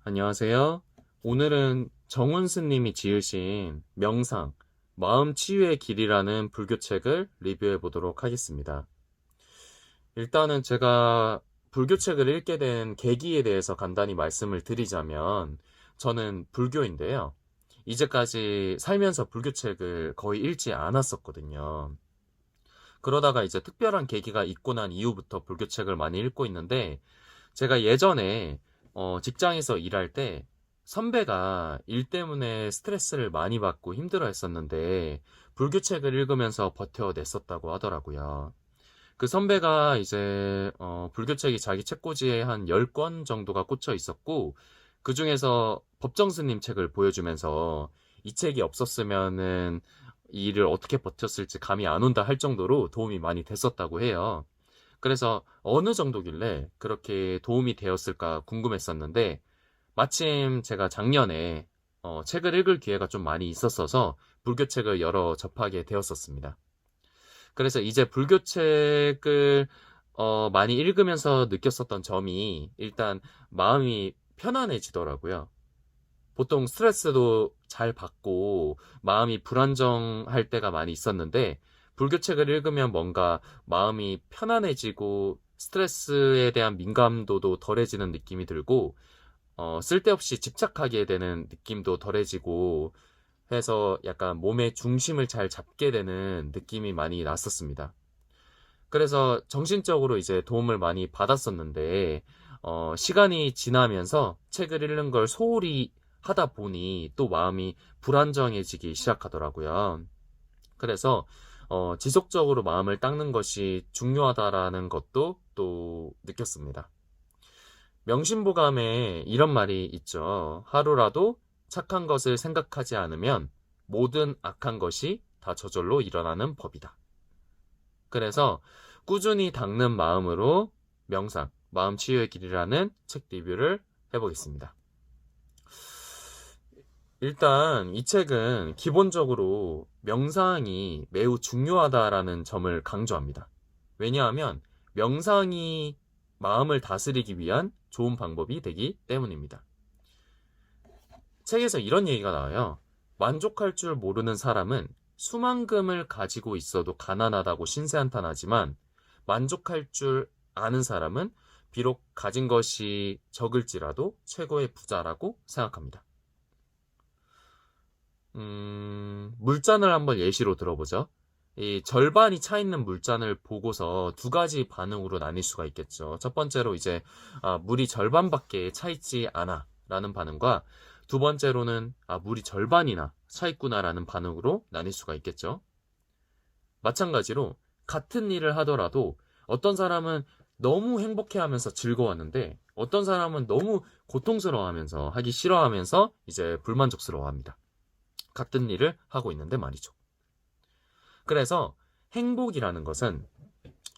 안녕하세요. 오늘은 정훈스님이 지으신 명상, 마음 치유의 길이라는 불교책을 리뷰해 보도록 하겠습니다. 일단은 제가 불교책을 읽게 된 계기에 대해서 간단히 말씀을 드리자면, 저는 불교인데요. 이제까지 살면서 불교책을 거의 읽지 않았었거든요. 그러다가 이제 특별한 계기가 있고 난 이후부터 불교책을 많이 읽고 있는데, 제가 예전에 직장에서 일할 때 선배가 일 때문에 스트레스를 많이 받고 힘들어 했었는데 불교책을 읽으면서 버텨냈었다고 하더라고요. 그 선배가 이제 불교책이 자기 책꽂이에 한 10권 정도가 꽂혀 있었고 그 중에서 법정스님 책을 보여주면서 이 책이 없었으면은 이 일을 어떻게 버텼을지 감이 안 온다 할 정도로 도움이 많이 됐었다고 해요. 그래서 어느 정도길래 그렇게 도움이 되었을까 궁금했었는데 마침 제가 작년에 책을 읽을 기회가 좀 많이 있었어서 불교책을 여러 접하게 되었었습니다. 그래서 이제 불교책을 많이 읽으면서 느꼈었던 점이 일단 마음이 편안해지더라고요. 보통 스트레스도 잘 받고 마음이 불안정할 때가 많이 있었는데 불교책을 읽으면 뭔가 마음이 편안해지고 스트레스에 대한 민감도도 덜해지는 느낌이 들고 쓸데없이 집착하게 되는 느낌도 덜해지고 해서 약간 몸의 중심을 잘 잡게 되는 느낌이 많이 났었습니다. 그래서 정신적으로 이제 도움을 많이 받았었는데, 시간이 지나면서 책을 읽는 걸 소홀히 하다 보니 또 마음이 불안정해지기 시작하더라고요. 그래서, 지속적으로 마음을 닦는 것이 중요하다라는 것도 또 느꼈습니다. 명심보감에 이런 말이 있죠. 하루라도 착한 것을 생각하지 않으면 모든 악한 것이 다 저절로 일어나는 법이다. 그래서 꾸준히 닦는 마음으로 명상, 마음 치유의 길이라는 책 리뷰를 해보겠습니다. 일단 이 책은 기본적으로 명상이 매우 중요하다라는 점을 강조합니다. 왜냐하면 명상이 마음을 다스리기 위한 좋은 방법이 되기 때문입니다. 책에서 이런 얘기가 나와요. 만족할 줄 모르는 사람은 수만금을 가지고 있어도 가난하다고 신세한탄하지만 만족할 줄 아는 사람은 비록 가진 것이 적을지라도 최고의 부자라고 생각합니다. 물잔을 한번 예시로 들어보죠. 이 절반이 차 있는 물잔을 보고서 두 가지 반응으로 나뉠 수가 있겠죠. 첫 번째로 이제 물이 절반밖에 차 있지 않아 라는 반응과 두 번째로는 물이 절반이나 차 있구나라는 반응으로 나뉠 수가 있겠죠. 마찬가지로 같은 일을 하더라도 어떤 사람은 너무 행복해하면서 즐거웠는데 어떤 사람은 너무 고통스러워하면서 하기 싫어하면서 이제 불만족스러워합니다. 같은 일을 하고 있는데 말이죠. 그래서 행복이라는 것은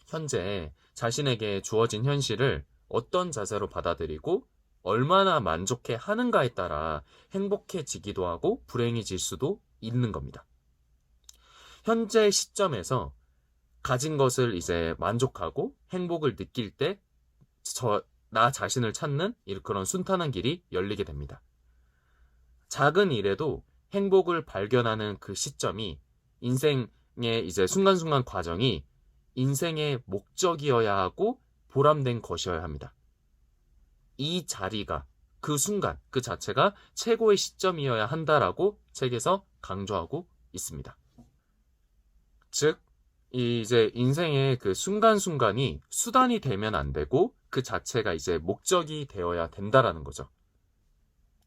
현재 자신에게 주어진 현실을 어떤 자세로 받아들이고 얼마나 만족해 하는가에 따라 행복해지기도 하고 불행해질 수도 있는 겁니다. 현재 시점에서 가진 것을 이제 만족하고 행복을 느낄 때 나 자신을 찾는 그런 순탄한 길이 열리게 됩니다. 작은 일에도 행복을 발견하는 그 시점이 인생의 이제 순간순간 과정이 인생의 목적이어야 하고 보람된 것이어야 합니다. 이 자리가 그 순간 그 자체가 최고의 시점이어야 한다라고 책에서 강조하고 있습니다. 즉 이제 인생의 그 순간순간이 수단이 되면 안 되고 그 자체가 이제 목적이 되어야 된다라는 거죠.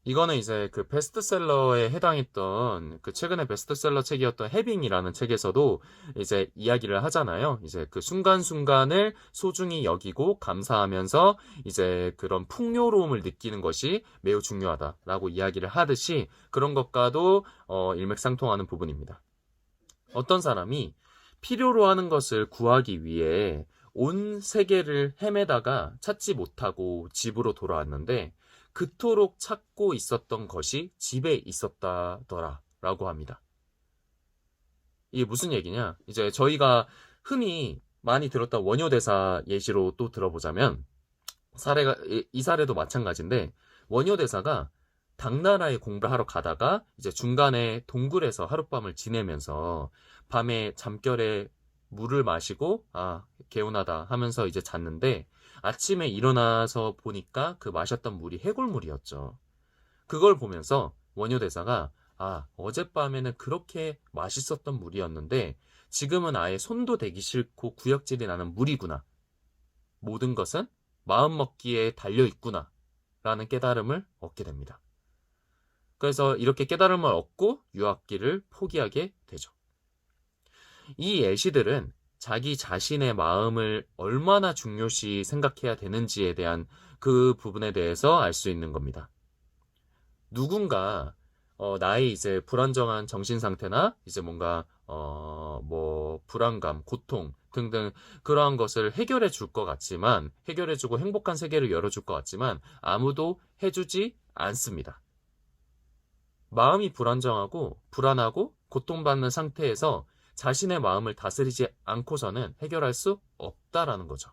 이거는 이제 그 베스트셀러에 해당했던 그 최근에 베스트셀러 책이었던 해빙이라는 책에서도 이제 이야기를 하잖아요. 이제 그 순간순간을 소중히 여기고 감사하면서 이제 그런 풍요로움을 느끼는 것이 매우 중요하다라고 이야기를 하듯이 그런 것과도 일맥상통하는 부분입니다. 어떤 사람이 필요로 하는 것을 구하기 위해 온 세계를 헤매다가 찾지 못하고 집으로 돌아왔는데 그토록 찾고 있었던 것이 집에 있었다더라 라고 합니다. 이게 무슨 얘기냐? 이제 저희가 흔히 많이 들었던 원효대사 예시로 또 들어보자면 이 사례도 마찬가지인데, 원효대사가 당나라에 공부를 하러 가다가 이제 중간에 동굴에서 하룻밤을 지내면서 밤에 잠결에 물을 마시고 개운하다 하면서 이제 잤는데, 아침에 일어나서 보니까 그 마셨던 물이 해골물이었죠. 그걸 보면서 원효대사가 어젯밤에는 그렇게 맛있었던 물이었는데 지금은 아예 손도 대기 싫고 구역질이 나는 물이구나. 모든 것은 마음 먹기에 달려있구나 라는 깨달음을 얻게 됩니다. 그래서 이렇게 깨달음을 얻고 유학길을 포기하게 되죠. 이 예시들은 자기 자신의 마음을 얼마나 중요시 생각해야 되는지에 대한 그 부분에 대해서 알 수 있는 겁니다. 누군가 나의 이제 불안정한 정신 상태나 이제 뭔가 뭐 불안감, 고통 등등 그러한 것을 해결해 줄 것 같지만, 해결해 주고 행복한 세계를 열어줄 것 같지만 아무도 해주지 않습니다. 마음이 불안정하고 불안하고 고통받는 상태에서 자신의 마음을 다스리지 않고서는 해결할 수 없다라는 거죠.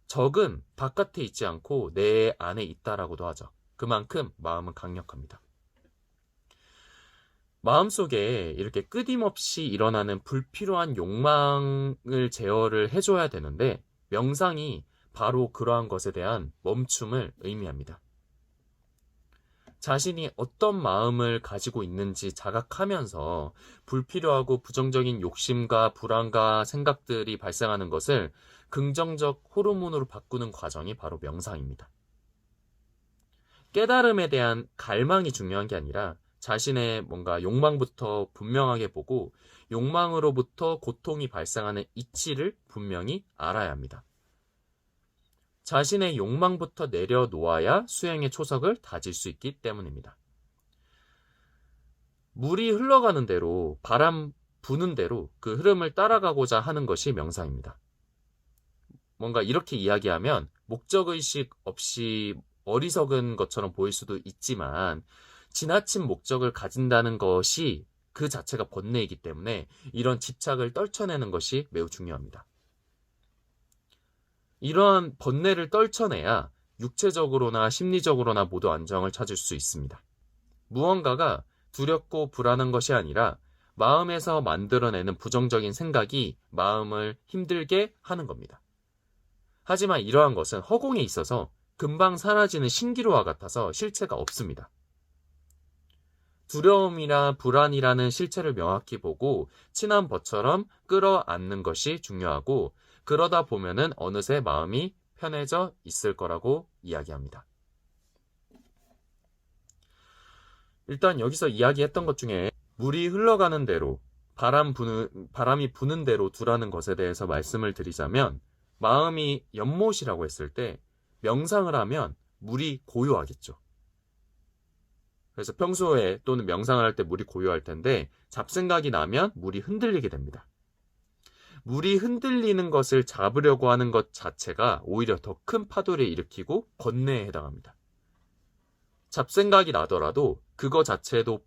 적은 바깥에 있지 않고 내 안에 있다라고도 하죠. 그만큼 마음은 강력합니다. 마음속에 이렇게 끊임없이 일어나는 불필요한 욕망을 제어를 해줘야 되는데, 명상이 바로 그러한 것에 대한 멈춤을 의미합니다. 자신이 어떤 마음을 가지고 있는지 자각하면서 불필요하고 부정적인 욕심과 불안과 생각들이 발생하는 것을 긍정적 호르몬으로 바꾸는 과정이 바로 명상입니다. 깨달음에 대한 갈망이 중요한 게 아니라 자신의 뭔가 욕망부터 분명하게 보고 욕망으로부터 고통이 발생하는 이치를 분명히 알아야 합니다. 자신의 욕망부터 내려놓아야 수행의 초석을 다질 수 있기 때문입니다. 물이 흘러가는 대로, 바람 부는 대로 그 흐름을 따라가고자 하는 것이 명상입니다. 뭔가 이렇게 이야기하면 목적의식 없이 어리석은 것처럼 보일 수도 있지만, 지나친 목적을 가진다는 것이 그 자체가 번뇌이기 때문에 이런 집착을 떨쳐내는 것이 매우 중요합니다. 이러한 번뇌를 떨쳐내야 육체적으로나 심리적으로나 모두 안정을 찾을 수 있습니다. 무언가가 두렵고 불안한 것이 아니라 마음에서 만들어내는 부정적인 생각이 마음을 힘들게 하는 겁니다. 하지만 이러한 것은 허공에 있어서 금방 사라지는 신기루와 같아서 실체가 없습니다. 두려움이나 불안이라는 실체를 명확히 보고 친한 벗처럼 끌어안는 것이 중요하고, 그러다 보면은 어느새 마음이 편해져 있을 거라고 이야기합니다. 일단 여기서 이야기했던 것 중에 물이 흘러가는 대로, 바람이 부는 대로 두라는 것에 대해서 말씀을 드리자면, 마음이 연못이라고 했을 때 명상을 하면 물이 고요하겠죠. 그래서 평소에 또는 명상을 할 때 물이 고요할 텐데 잡생각이 나면 물이 흔들리게 됩니다. 물이 흔들리는 것을 잡으려고 하는 것 자체가 오히려 더 큰 파도를 일으키고 번뇌에 해당합니다. 잡생각이 나더라도 그거 자체도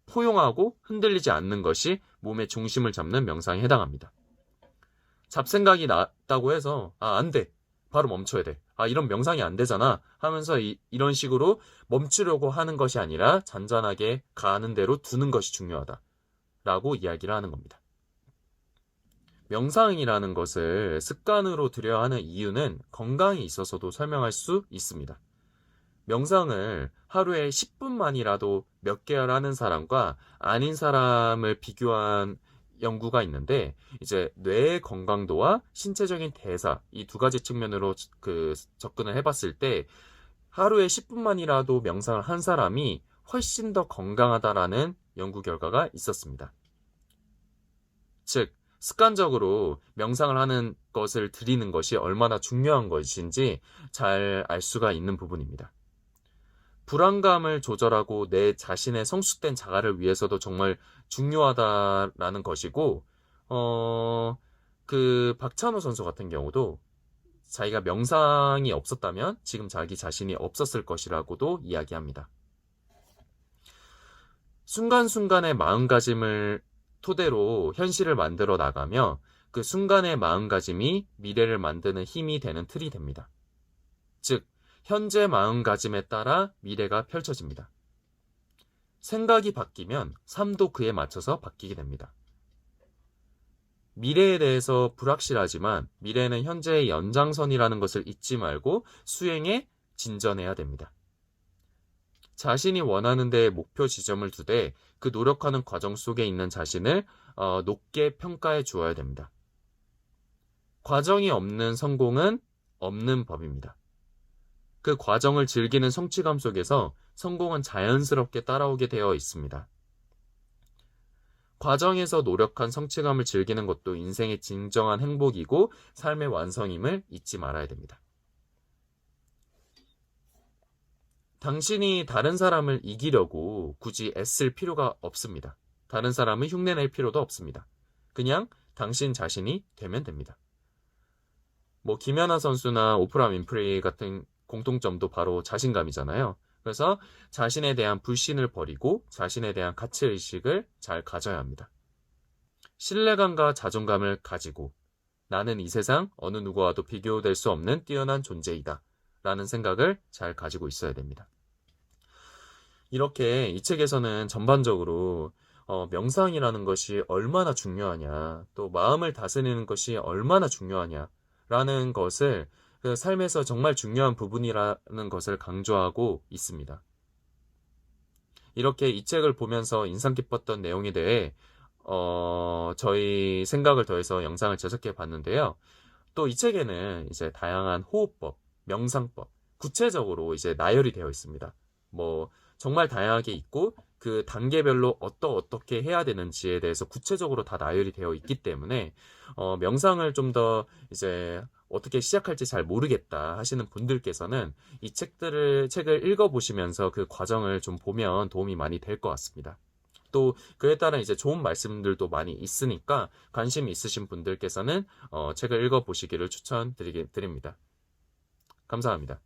포용하고 흔들리지 않는 것이 몸의 중심을 잡는 명상에 해당합니다. 잡생각이 났다고 해서 안 돼, 바로 멈춰야 돼, 이런 명상이 안 되잖아 하면서 이런 식으로 멈추려고 하는 것이 아니라 잔잔하게 가는 대로 두는 것이 중요하다라고 이야기를 하는 겁니다. 명상이라는 것을 습관으로 들여야 하는 이유는 건강에 있어서도 설명할 수 있습니다. 명상을 하루에 10분만이라도 몇 개월 하는 사람과 아닌 사람을 비교한 연구가 있는데, 이제 뇌의 건강도와 신체적인 대사, 이 두 가지 측면으로 접근을 해봤을 때 하루에 10분만이라도 명상을 한 사람이 훨씬 더 건강하다라는 연구 결과가 있었습니다. 즉, 습관적으로 명상을 하는 것을 들이는 것이 얼마나 중요한 것인지 잘 알 수가 있는 부분입니다. 불안감을 조절하고 내 자신의 성숙된 자아를 위해서도 정말 중요하다라는 것이고, 박찬호 선수 같은 경우도 자기가 명상이 없었다면 지금 자기 자신이 없었을 것이라고도 이야기합니다. 순간순간의 마음가짐을 토대로 현실을 만들어 나가며 그 순간의 마음가짐이 미래를 만드는 힘이 되는 틀이 됩니다. 즉, 현재 마음가짐에 따라 미래가 펼쳐집니다. 생각이 바뀌면 삶도 그에 맞춰서 바뀌게 됩니다. 미래에 대해서 불확실하지만 미래는 현재의 연장선이라는 것을 잊지 말고 수행에 진전해야 됩니다. 자신이 원하는 데에 목표 지점을 두되 그 노력하는 과정 속에 있는 자신을 높게 평가해 주어야 됩니다. 과정이 없는 성공은 없는 법입니다. 그 과정을 즐기는 성취감 속에서 성공은 자연스럽게 따라오게 되어 있습니다. 과정에서 노력한 성취감을 즐기는 것도 인생의 진정한 행복이고 삶의 완성임을 잊지 말아야 됩니다. 당신이 다른 사람을 이기려고 굳이 애쓸 필요가 없습니다. 다른 사람을 흉내낼 필요도 없습니다. 그냥 당신 자신이 되면 됩니다. 김연아 선수나 오프라 윈프리 같은 공통점도 바로 자신감이잖아요. 그래서 자신에 대한 불신을 버리고 자신에 대한 가치의식을 잘 가져야 합니다. 신뢰감과 자존감을 가지고 나는 이 세상 어느 누구와도 비교될 수 없는 뛰어난 존재이다 라는 생각을 잘 가지고 있어야 됩니다. 이렇게 이 책에서는 전반적으로 명상이라는 것이 얼마나 중요하냐, 또 마음을 다스리는 것이 얼마나 중요하냐 라는 것을 그 삶에서 정말 중요한 부분이라는 것을 강조하고 있습니다. 이렇게 이 책을 보면서 인상 깊었던 내용에 대해 저희 생각을 더해서 영상을 제작해 봤는데요. 또 이 책에는 이제 다양한 호흡법, 명상법, 구체적으로 이제 나열이 되어 있습니다. 정말 다양하게 있고 그 단계별로 어떻게 해야 되는지에 대해서 구체적으로 다 나열이 되어 있기 때문에 명상을 좀 더 이제 어떻게 시작할지 잘 모르겠다 하시는 분들께서는 이 책을 읽어보시면서 그 과정을 좀 보면 도움이 많이 될 것 같습니다. 또 그에 따른 이제 좋은 말씀들도 많이 있으니까 관심이 있으신 분들께서는 책을 읽어보시기를 추천드립니다. 감사합니다.